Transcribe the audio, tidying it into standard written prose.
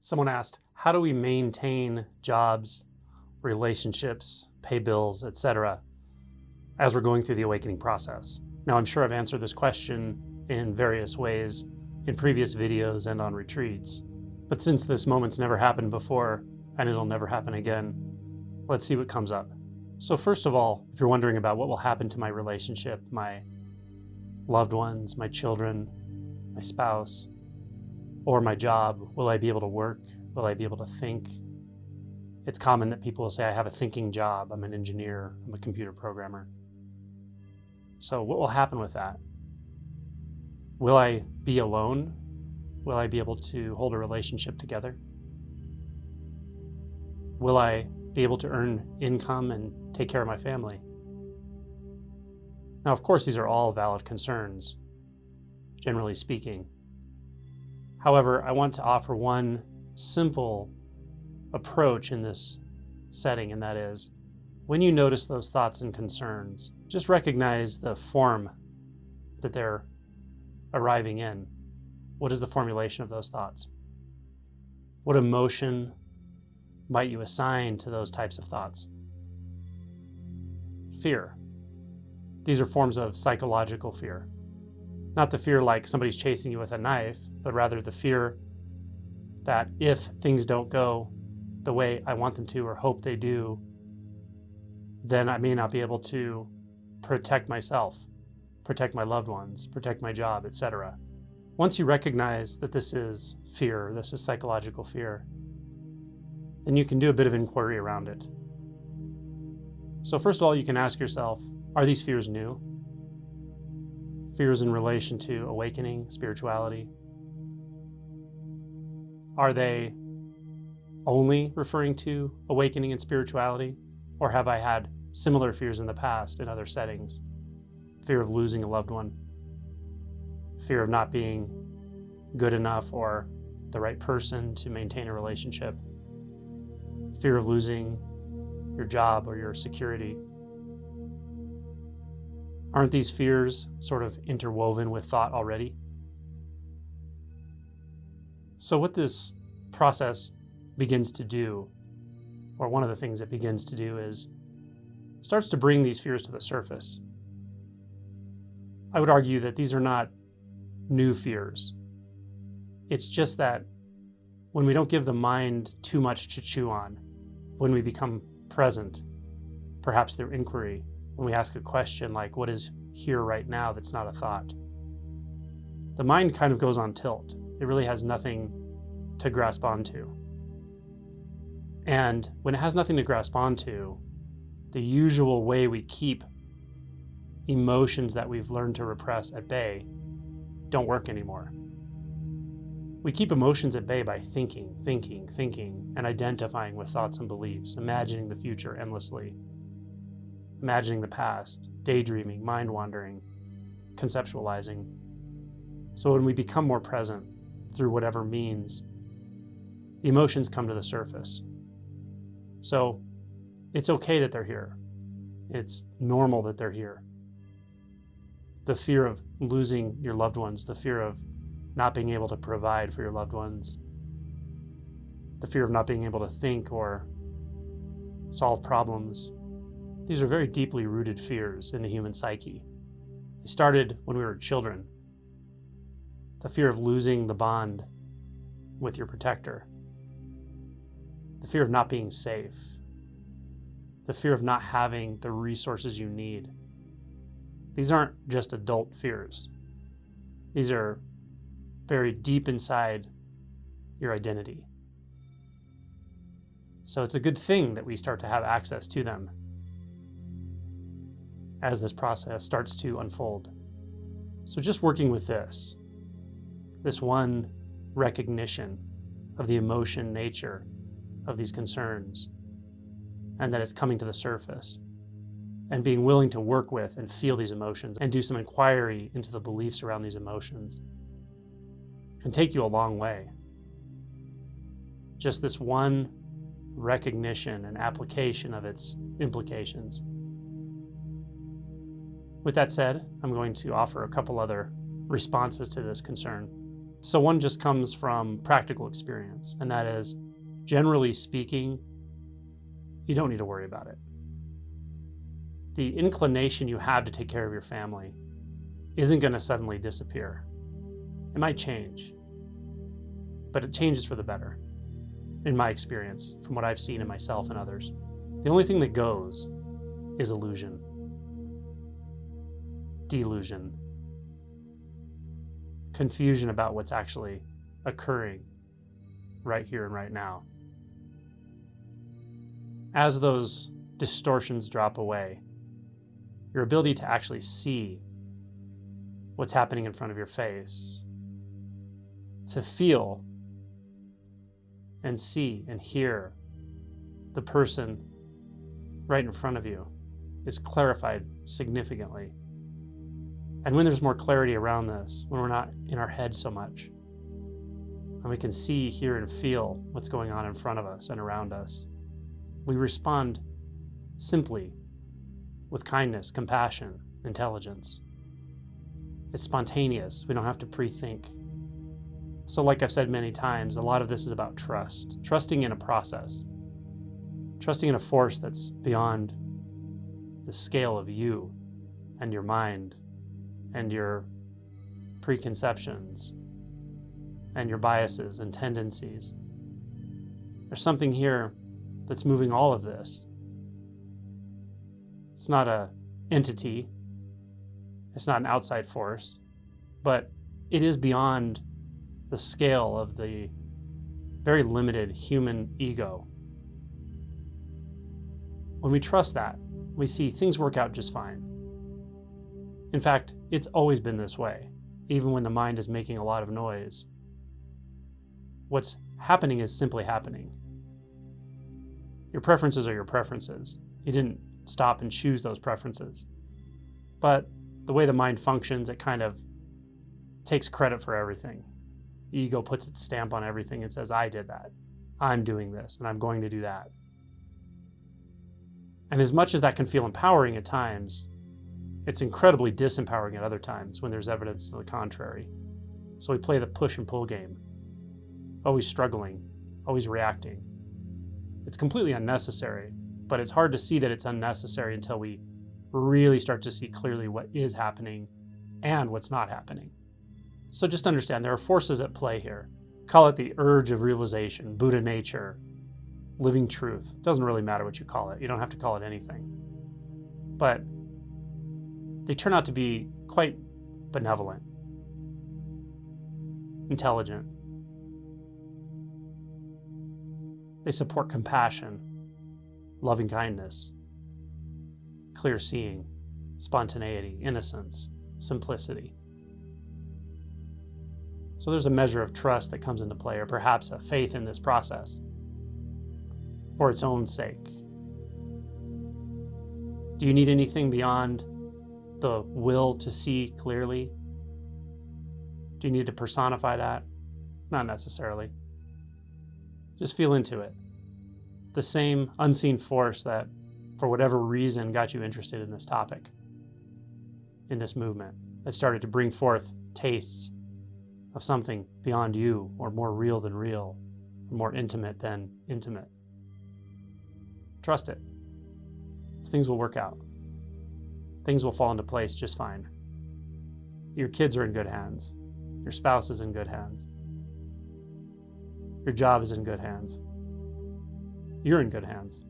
Someone asked, how do we maintain jobs, relationships, pay bills, etc., as we're going through the awakening process? Now, I'm sure I've answered this question in various ways in previous videos and on retreats, but since this moment's never happened before and it'll never happen again, let's see what comes up. So first of all, if you're wondering about what will happen to my relationship, my loved ones, my children, my spouse, or my job, will I be able to work? Will I be able to think? It's common that people will say, I have a thinking job. I'm an engineer. I'm a computer programmer. So what will happen with that? Will I be alone? Will I be able to hold a relationship together? Will I be able to earn income and take care of my family? Now, of course, these are all valid concerns, generally speaking. However, I want to offer one simple approach in this setting, and that is, when you notice those thoughts and concerns, just recognize the form that they're arriving in. What is the formulation of those thoughts? What emotion might you assign to those types of thoughts? Fear. These are forms of psychological fear. Not the fear like somebody's chasing you with a knife, but rather the fear that if things don't go the way I want them to or hope they do, then I may not be able to protect myself, protect my loved ones, protect my job, etc. Once you recognize that this is fear, this is psychological fear, then you can do a bit of inquiry around it. So first of all, you can ask yourself, are these fears new? Fears in relation to awakening, spirituality? Are they only referring to awakening and spirituality? Or have I had similar fears in the past in other settings? Fear of losing a loved one, fear of not being good enough or the right person to maintain a relationship, fear of losing your job or your security. Aren't these fears sort of interwoven with thought already? So what this process begins to do, or one of the things it begins to do, is starts to bring these fears to the surface. I would argue that these are not new fears. It's just that when we don't give the mind too much to chew on, when we become present, perhaps through inquiry, when we ask a question like, what is here right now that's not a thought? The mind kind of goes on tilt. It really has nothing to grasp onto. And when it has nothing to grasp onto, the usual way we keep emotions that we've learned to repress at bay don't work anymore. We keep emotions at bay by thinking, and identifying with thoughts and beliefs, imagining the future endlessly, imagining the past, daydreaming, mind-wandering, conceptualizing. So when we become more present through whatever means, the emotions come to the surface. So it's okay that they're here. It's normal that they're here. The fear of losing your loved ones, the fear of not being able to provide for your loved ones, the fear of not being able to think or solve problems. These are very deeply rooted fears in the human psyche. They started when we were children. The fear of losing the bond with your protector, the fear of not being safe, the fear of not having the resources you need. These aren't just adult fears. These are buried deep inside your identity. So it's a good thing that we start to have access to them as this process starts to unfold. So just working with this one recognition of the emotion nature of these concerns, and that it's coming to the surface, and being willing to work with and feel these emotions and do some inquiry into the beliefs around these emotions can take you a long way. Just this one recognition and application of its implications. With that said, I'm going to offer a couple other responses to this concern. So one just comes from practical experience, and that is, generally speaking, you don't need to worry about it. The inclination you have to take care of your family isn't going to suddenly disappear. It might change, but it changes for the better, in my experience, from what I've seen in myself and others. The only thing that goes is illusion, delusion, confusion about what's actually occurring right here and right now. As those distortions drop away, your ability to actually see what's happening in front of your face, to feel and see and hear the person right in front of you, is clarified significantly. And when there's more clarity around this, when we're not in our head so much, and we can see, hear, and feel what's going on in front of us and around us, we respond simply with kindness, compassion, intelligence. It's spontaneous. We don't have to pre-think. So like I've said many times, a lot of this is about trust. Trusting in a process. Trusting in a force that's beyond the scale of you and your mind and your preconceptions and your biases and tendencies. There's something here that's moving all of this. It's not an entity. It's not an outside force, but it is beyond the scale of the very limited human ego. When we trust that, we see things work out just fine. In fact, it's always been this way, even when the mind is making a lot of noise. What's happening is simply happening. Your preferences are your preferences. You didn't stop and choose those preferences. But the way the mind functions, it kind of takes credit for everything. The ego puts its stamp on everything and says, I did that. I'm doing this, and I'm going to do that. And as much as that can feel empowering at times, it's incredibly disempowering at other times when there's evidence to the contrary. So we play the push and pull game, always struggling, always reacting. It's completely unnecessary, but it's hard to see that it's unnecessary until we really start to see clearly what is happening and what's not happening. So just understand there are forces at play here. Call it the urge of realization, Buddha nature, living truth. It doesn't really matter what you call it. You don't have to call it anything. But they turn out to be quite benevolent, intelligent. They support compassion, loving kindness, clear seeing, spontaneity, innocence, simplicity. So there's a measure of trust that comes into play, or perhaps a faith in this process for its own sake. Do you need anything beyond the will to see clearly? Do you need to personify that? Not necessarily. Just feel into it. The same unseen force that, for whatever reason, got you interested in this topic, in this movement, that started to bring forth tastes of something beyond you, or more real than real, or more intimate than intimate. Trust it. Things will work out. Things will fall into place just fine. Your kids are in good hands. Your spouse is in good hands. Your job is in good hands. You're in good hands.